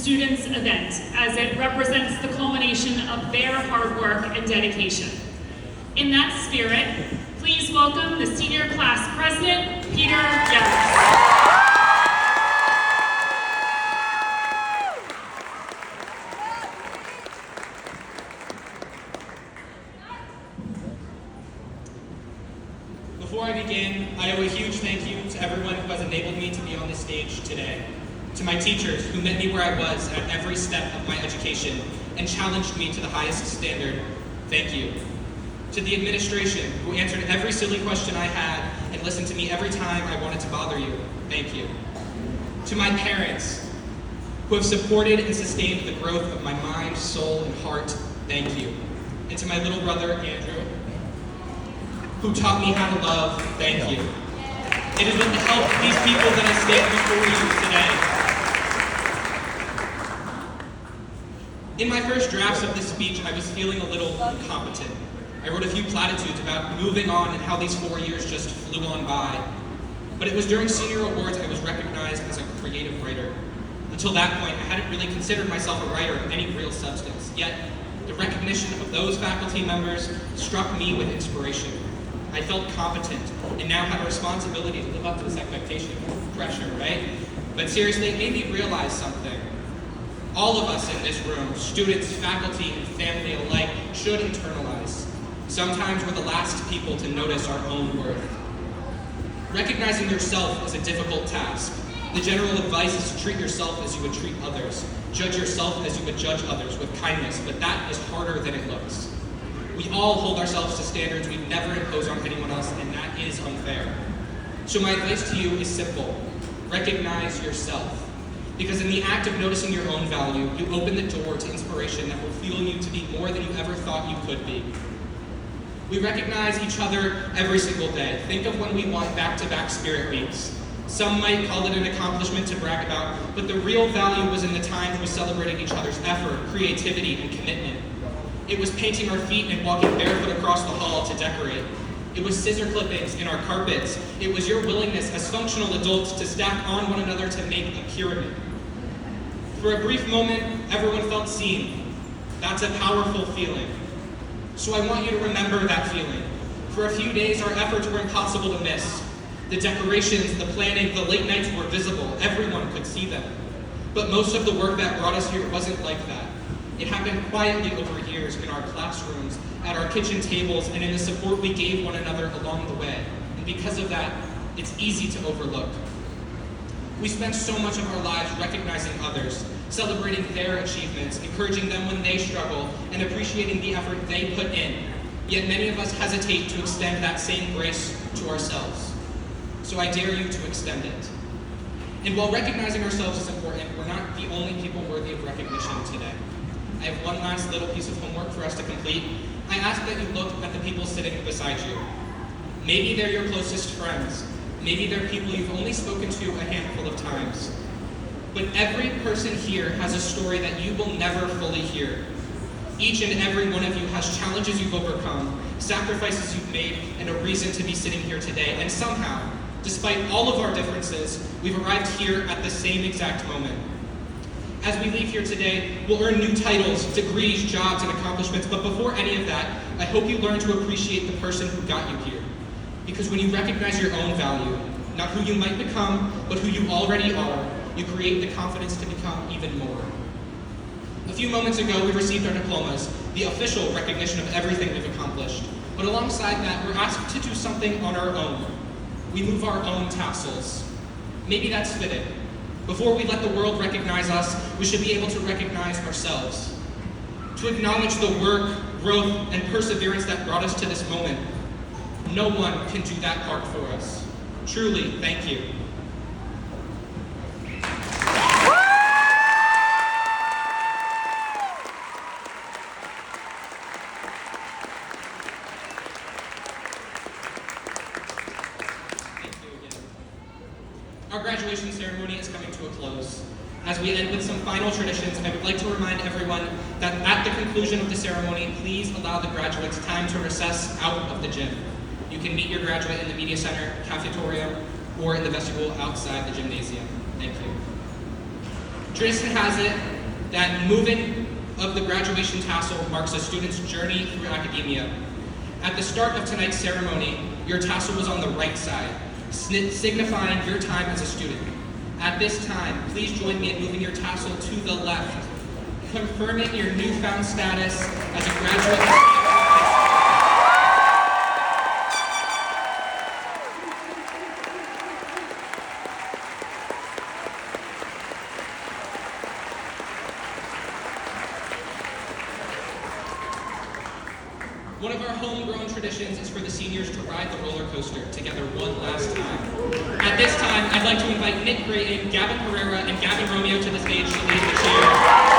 students' event, as it represents the culmination of their hard work and dedication. In that spirit, please welcome the senior class president, Peter Yaris. Before I begin, I owe a huge thank you to everyone who has enabled me to be on this stage today. To my teachers who met me where I was at every step of my education and challenged me to the highest standard, thank you. To the administration who answered every silly question I had and listened to me every time I wanted to bother you, thank you. To my parents who have supported and sustained the growth of my mind, soul, and heart, thank you. And to my little brother, Andrew, who taught me how to love, thank you. It is with the help of these people that I stand before you today. In my first drafts of this speech, I was feeling a little incompetent. I wrote a few platitudes about moving on and how these 4 years just flew on by. But it was during senior awards I was recognized as a creative writer. Until that point, I hadn't really considered myself a writer of any real substance. Yet, the recognition of those faculty members struck me with inspiration. I felt competent and now had a responsibility to live up to this expectation. Pressure, right? But seriously, it made me realize something. All of us in this room, students, faculty, and family alike, should internalize. Sometimes we're the last people to notice our own worth. Recognizing yourself is a difficult task. The general advice is to treat yourself as you would treat others. Judge yourself as you would judge others, with kindness, but that is harder than it looks. We all hold ourselves to standards we've never imposed on anyone else, and that is unfair. So my advice to you is simple. Recognize yourself. Because in the act of noticing your own value, you open the door to inspiration that will fuel you to be more than you ever thought you could be. We recognize each other every single day. Think of when we won back-to-back Spirit Weeks. Some might call it an accomplishment to brag about, but the real value was in the times we celebrated each other's effort, creativity, and commitment. It was painting our feet and walking barefoot across the hall to decorate. It was scissor clippings in our carpets. It was your willingness as functional adults to stack on one another to make a pyramid. For a brief moment, everyone felt seen. That's a powerful feeling. So I want you to remember that feeling. For a few days, our efforts were impossible to miss. The decorations, the planning, the late nights were visible. Everyone could see them. But most of the work that brought us here wasn't like that. It happened quietly over years in our classrooms, at our kitchen tables, and in the support we gave one another along the way. And because of that, it's easy to overlook. We spend so much of our lives recognizing others, celebrating their achievements, encouraging them when they struggle, and appreciating the effort they put in. Yet many of us hesitate to extend that same grace to ourselves. So I dare you to extend it. And while recognizing ourselves is important, we're not the only people worthy of recognition today. I have one last little piece of homework for us to complete. I ask that you look at the people sitting beside you. Maybe they're your closest friends. Maybe they're people you've only spoken to a handful of times. But every person here has a story that you will never fully hear. Each and every one of you has challenges you've overcome, sacrifices you've made, and a reason to be sitting here today. And somehow, despite all of our differences, we've arrived here at the same exact moment. As we leave here today, we'll earn new titles, degrees, jobs, and accomplishments, but before any of that, I hope you learn to appreciate the person who got you here. Because when you recognize your own value, not who you might become, but who you already are, you create the confidence to become even more. A few moments ago, we received our diplomas, the official recognition of everything we've accomplished. But alongside that, we're asked to do something on our own. We move our own tassels. Maybe that's fitting. Before we let the world recognize us, we should be able to recognize ourselves. To acknowledge the work, growth, and perseverance that brought us to this moment. No one can do that part for us. Truly, thank you. Our graduation ceremony is coming to a close. As we end with some final traditions, I would like to remind everyone that at the conclusion of the ceremony, please allow the graduates time to recess out of the gym. You can meet your graduate in the media center, cafeteria, or in the vestibule outside the gymnasium. Thank you. Tradition has it that moving of the graduation tassel marks a student's journey through academia. At the start of tonight's ceremony, your tassel was on the right side, signifying your time as a student. At this time, please join me in moving your tassel to the left, confirming your newfound status as a graduate. One of our homegrown traditions is for the seniors to ride the roller coaster together one last time. At this time, I'd like to invite Nick Grayton, Gavin Herrera, and Gavin Romeo to the stage to lead the cheer.